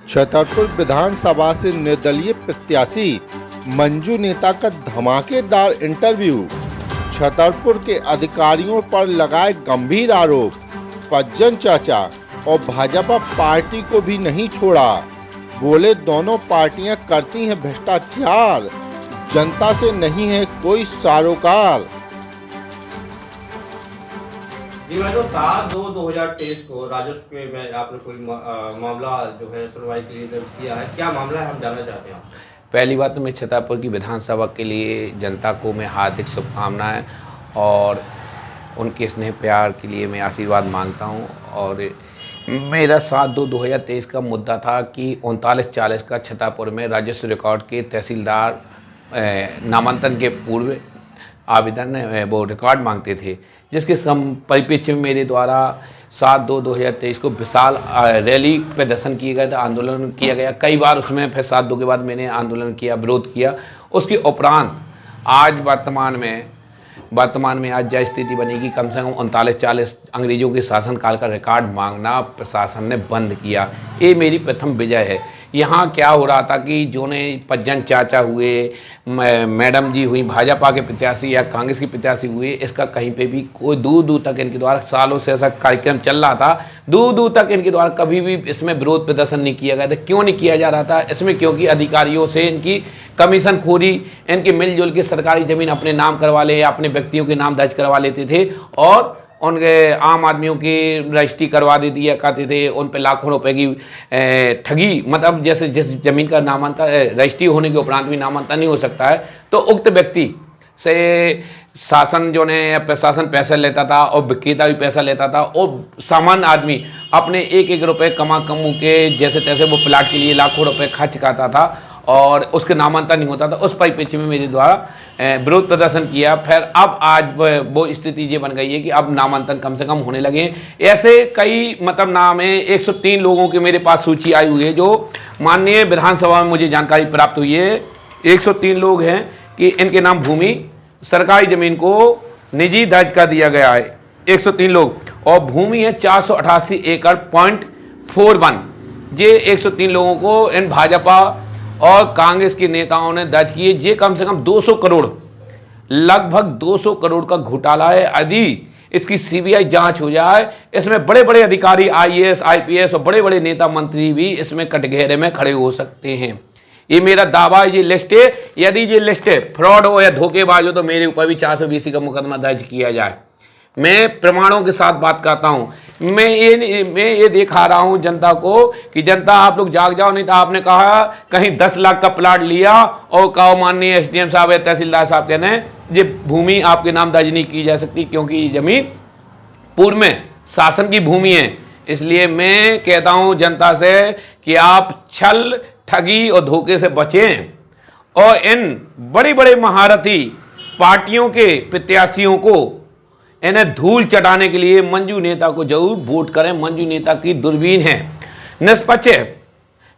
छतरपुर विधानसभा से निर्दलीय प्रत्याशी मंजू नेता का धमाकेदार इंटरव्यू। छतरपुर के अधिकारियों पर लगाए गंभीर आरोप। पज्जन चाचा और भाजपा पार्टी को भी नहीं छोड़ा। बोले दोनों पार्टियां करती हैं भ्रष्टाचार, जनता से नहीं है कोई सरोकार। जी मैं तो 7/2/2023 को राजस्व में आपने कोई मामला जो है सुनवाई के लिए दर्ज किया है, क्या मामला है हम जानना चाहते हैं आपसे। पहली बात तो मैं छतरपुर की विधानसभा के लिए जनता को मैं हार्दिक शुभकामनाएं और उनके स्नेह प्यार के लिए मैं आशीर्वाद मांगता हूं। और मेरा 7/2/2023 का मुद्दा था कि 3940 का छतरपुर में राजस्व रिकॉर्ड के तहसीलदार नामांकन के पूर्व आवेदन वो रिकॉर्ड मांगते थे, जिसके परिप्रेक्ष्य में मेरे द्वारा 7/2/2023 को विशाल रैली प्रदर्शन किए गए थे, आंदोलन किया गया कई बार। उसमें फिर 7/2 के बाद मैंने आंदोलन किया, विरोध किया। उसके उपरांत आज वर्तमान में आज जो स्थिति बनेगी, कम से कम 3940 अंग्रेजों के शासनकाल का रिकॉर्ड मांगना प्रशासन ने बंद किया। ये मेरी प्रथम विजय है। यहाँ क्या हो रहा था कि जो ने पज्जन चाचा हुए, मैडम जी हुई, भाजपा के प्रत्याशी या कांग्रेस के प्रत्याशी हुए, इसका कहीं पे भी कोई दूर दूर तक इनके द्वारा सालों से ऐसा कार्यक्रम चल रहा था, दूर दूर तक इनके द्वारा कभी भी इसमें विरोध प्रदर्शन नहीं किया गया था। क्यों नहीं किया जा रहा था इसमें? क्योंकि अधिकारियों से इनकी कमीशन खोरी, इनके मिलजुल के सरकारी ज़मीन अपने नाम करवा ले या अपने व्यक्तियों के नाम दर्ज करवा लेते थे और उनके आम आदमियों की रजिस्ट्री करवा देती है, कहते थे उन पर लाखों रुपए की ठगी। मतलब जैसे जिस ज़मीन का नामांतरण रजिस्ट्री होने के उपरांत भी नामांतरण नहीं हो सकता है, तो उक्त व्यक्ति से शासन जो ने प्रशासन पैसा लेता था और विक्रेता भी पैसा लेता था और सामान्य आदमी अपने एक एक रुपये कमा के जैसे तैसे वो प्लाट के लिए लाखों रुपए खर्च करता था और उसके नामांतरण नहीं होता था। उस परिप्रेक्ष्य में मेरे द्वारा विरोध प्रदर्शन किया। फिर अब आज वो स्थिति ये बन गई है कि अब नामांकन कम से कम होने लगे हैं। ऐसे कई मतलब नाम है, 103 लोगों की मेरे पास सूची आई हुई है जो माननीय विधानसभा में मुझे जानकारी प्राप्त हुई है। 103 लोग हैं कि इनके नाम भूमि सरकारी ज़मीन को निजी दर्ज कर दिया गया है। 103 लोग और भूमि है 488 एकड़ .41। ये 103 लोगों को इन भाजपा और कांग्रेस के नेताओं ने दर्ज किए। ये कम से कम 200 करोड़, लगभग 200 करोड़ का घोटाला है। यदि इसकी सीबीआई जांच हो जाए, इसमें बड़े बड़े अधिकारी आईएएस आईपीएस और बड़े बड़े नेता मंत्री भी इसमें कटघरे में खड़े हो सकते हैं। ये मेरा दावा है। ये लिस्ट है, यदि ये लिस्ट है फ्रॉड हो या धोखेबाज हो तो मेरे ऊपर भी 420 का मुकदमा दर्ज किया जाए। मैं प्रमाणों के साथ बात करता हूं। मैं ये दिखा रहा हूं जनता को कि जनता आप लोग जाग जाओ, नहीं तो आपने कहा कहीं 10 लाख का प्लाट लिया और कहा माननीय एसडीएम साहब या तहसीलदार साहब कहते हैं ये भूमि आपके नाम दर्ज नहीं की जा सकती क्योंकि ये जमीन पूर्व में शासन की भूमि है। इसलिए मैं कहता हूं जनता से कि आप छल, ठगी और धोखे से बचें और इन बड़े बड़े महारथी पार्टियों के प्रत्याशियों को इन्हें धूल चटाने के लिए मंजू नेता को जरूर वोट करें। मंजू नेता की दूरबीन है, निष्पक्ष है।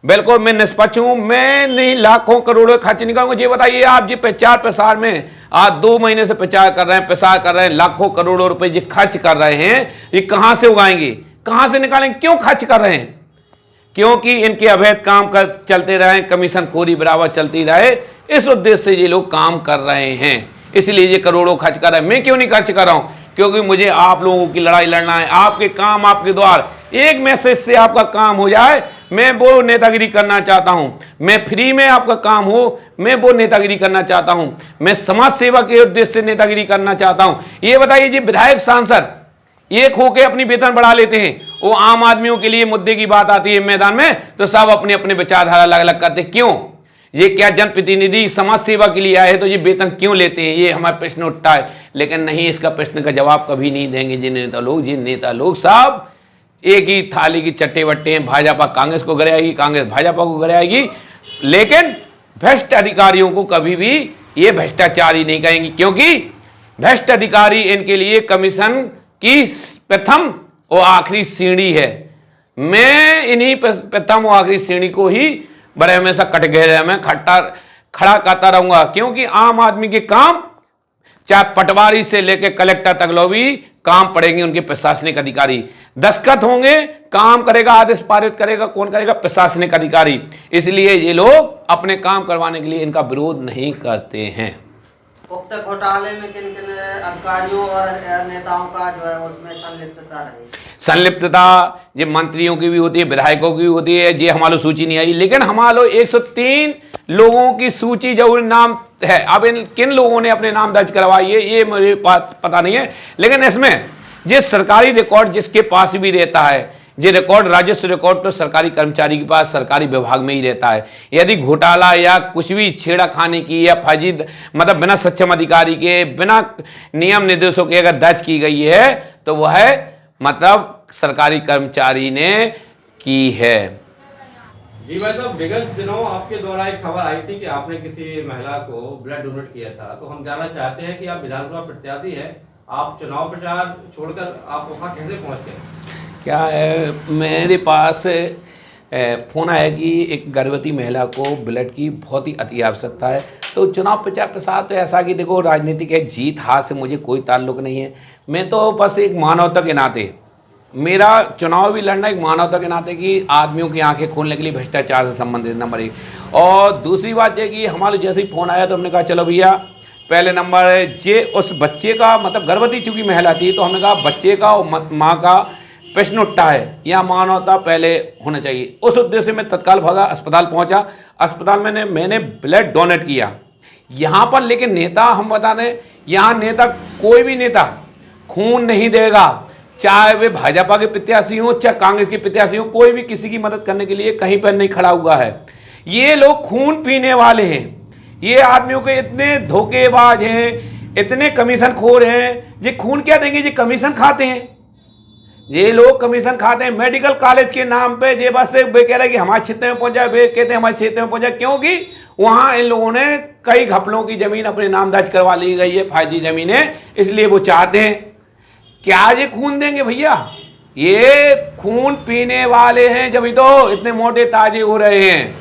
बिल्कुल मैं निष्पक्ष हूं। मैं नहीं लाखों करोड़ों खर्च नहीं करूंगा। ये बताइए आप, ये प्रचार प्रसार में आज 2 महीने से प्रचार कर रहे हैं, लाखों करोड़ों रुपए ये खर्च कर रहे हैं, ये कहां से उगाएंगे, कहां से निकालेंगे? क्यों खर्च कर रहे हैं? क्योंकि इनके अवैध काम चलते रहे, कमीशन खोरी बराबर चलती रहे, इस उद्देश्य से ये लोग काम कर रहे हैं। इसलिए ये करोड़ों खर्च कर रहे हैं। मैं क्यों नहीं खर्च कर रहा हूं? क्योंकि मुझे आप लोगों की लड़ाई लड़ना है। आपके काम आपके द्वार, एक मैसेज से आपका काम हो जाए, मैं वो नेतागिरी करना चाहता हूं। मैं फ्री में आपका काम हो, मैं वो नेतागिरी करना चाहता हूं। मैं समाज सेवा के उद्देश्य से नेतागिरी करना चाहता हूं। ये बताइए जी, विधायक सांसद एक होके अपनी वेतन बढ़ा लेते हैं, वो आम आदमियों के लिए मुद्दे की बात आती है मैदान में तो सब अपने अपने विचारधारा अलग अलग करते। क्यों? ये क्या जनप्रतिनिधि समाज सेवा के लिए आए हैं तो ये वेतन क्यों लेते हैं? ये हमारा प्रश्न उठता है, लेकिन नहीं, इसका प्रश्न का जवाब कभी नहीं देंगे जिन नेता लोग सब एक ही थाली की चट्टे बट्टे हैं। भाजपा कांग्रेस को गिराएगी, कांग्रेस भाजपा को गिराएगी, लेकिन भ्रष्ट अधिकारियों को कभी भी ये भ्रष्टाचारी नहीं कहेंगी क्योंकि भ्रष्ट अधिकारी इनके लिए कमीशन की प्रथम और आखिरी सीढ़ी है। मैं इन्हीं प्रथम और आखिरी सीढ़ी को ही बड़े हमेशा कटघरे में खड़ा करता रहूंगा क्योंकि आम आदमी के काम चाहे पटवारी से लेकर कलेक्टर तक लो भी काम पड़ेंगे उनके प्रशासनिक अधिकारी। दस्तखत होंगे, काम करेगा, आदेश पारित करेगा, कौन करेगा? प्रशासनिक अधिकारी। इसलिए ये लोग अपने काम करवाने के लिए इनका विरोध नहीं करते हैं। उक्त घोटाले में किन किन अधिकारियों और नेताओं का जो है उसमें संलिप्तता रही? संलिप्तता ये मंत्रियों की भी होती है, विधायकों की भी होती है। ये हमारे सूची नहीं आई, लेकिन हमारे 103 लोगों की सूची जरूर नाम है। अब इन किन लोगों ने अपने नाम दर्ज करवाई है ये मुझे पता नहीं है, लेकिन इसमें ये सरकारी रिकॉर्ड जिसके पास भी रहता है, ये रिकॉर्ड, राजस्व रिकॉर्ड तो सरकारी कर्मचारी के पास सरकारी विभाग में ही रहता है। यदि घोटाला या कुछ भी छेड़खानी की या फर्जी मतलब बिना सक्षम अधिकारी के, बिना नियम निर्देशों के अगर दर्ज की गई है तो वह मतलब सरकारी कर्मचारी ने की है। जी भाई साहब, विगत दिनों आपके द्वारा एक खबर आई थी कि आपने किसी महिला को ब्लड डोनेट किया था, तो हम जानना चाहते हैं कि आप विधानसभा प्रत्याशी हैं, आप चुनाव प्रचार छोड़कर आप वहाँ कैसे पहुँच गए? क्या है, मेरे पास फ़ोन आया कि एक गर्भवती महिला को ब्लड की बहुत ही अति आवश्यकता है। तो चुनाव प्रचार प्रसार तो ऐसा कि देखो, राजनीतिक है, जीत हार से मुझे कोई ताल्लुक़ नहीं है। मैं तो बस एक मानवता के नाते, मेरा चुनाव भी लड़ना एक मानवता के नाते कि आदमियों की आंखें खोलने के लिए भ्रष्टाचार से संबंधित नंबर 1। और दूसरी बात यह कि हमारे जैसे ही फ़ोन आया तो हमने कहा चलो भैया, पहले नंबर जे उस बच्चे का मतलब गर्भवती चूँकि महिला थी, तो हमने कहा बच्चे का और माँ का प्रश्न उठता है, या मानवता पहले होना चाहिए। उस उद्देश्य में तत्काल भागा, अस्पताल पहुंचा। अस्पताल में मैंने ब्लड डोनेट किया यहाँ पर। लेकिन नेता, हम बता दें, यहाँ नेता कोई भी नेता खून नहीं देगा, चाहे वे भाजपा के प्रत्याशी हों चाहे कांग्रेस के प्रत्याशी हों, कोई भी किसी की मदद करने के लिए कहीं पर नहीं खड़ा हुआ है। ये लोग खून पीने वाले हैं। ये आदमियों के इतने धोखेबाज हैं, इतने कमीशन खोर हैं। ये खून क्या देंगे? ये कमीशन खाते हैं। ये लोग कमीशन खाते हैं। मेडिकल कॉलेज के नाम पे ये बस वे कह रहे हैं कि हमारे क्षेत्र में पहुंचा, वे कहते हैं हमारे क्षेत्र में पहुंचा, क्योंकि वहाँ इन लोगों ने कई घपलों की ज़मीन अपने नाम दर्ज करवा ली गई है, फर्जी ज़मीनें, इसलिए वो चाहते हैं। क्या ये खून देंगे भैया? ये खून पीने वाले हैं, जब तो इतने मोटे ताजे हो रहे हैं।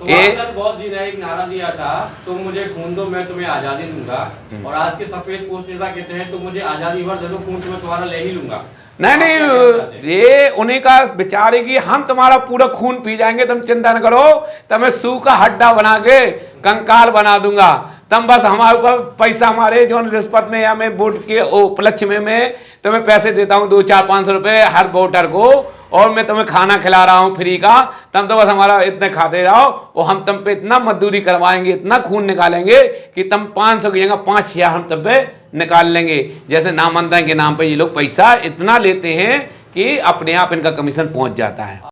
बहुत जी ने एक नारा दिया था, तुम मुझे खून दो मैं तुम्हें आजादी दूंगा, और आज के सफेद पोस्ट नेता कहते हैं तुम मुझे आजादी भर दे दो, खून तुम्हें तुम्हारा ले ही लूंगा। नहीं, ये उन्हीं का विचार है कि हम तुम्हारा पूरा खून पी जाएंगे, तुम चिंता न करो, तुम्हें सूखा हड्डा बना के कंकाल बना दूंगा। तुम बस हमारे ऊपर पैसा, हमारे जो रिश्वत में या मैं वोट के उपलक्ष्य में मैं तुम्हें पैसे देता हूँ 200-400-500 रुपये हर वोटर को, और मैं तुम्हें खाना खिला रहा हूँ फ्री का, तुम तो बस हमारा इतने खाते जाओ, और हम तुम पे इतना मजदूरी करवाएंगे, इतना खून निकालेंगे कि तुम 500 की जगह 5,000 हम तुम पे निकाल लेंगे। जैसे नामंदन के नाम पे ये लोग पैसा इतना लेते हैं कि अपने आप इनका कमीशन पहुंच जाता है।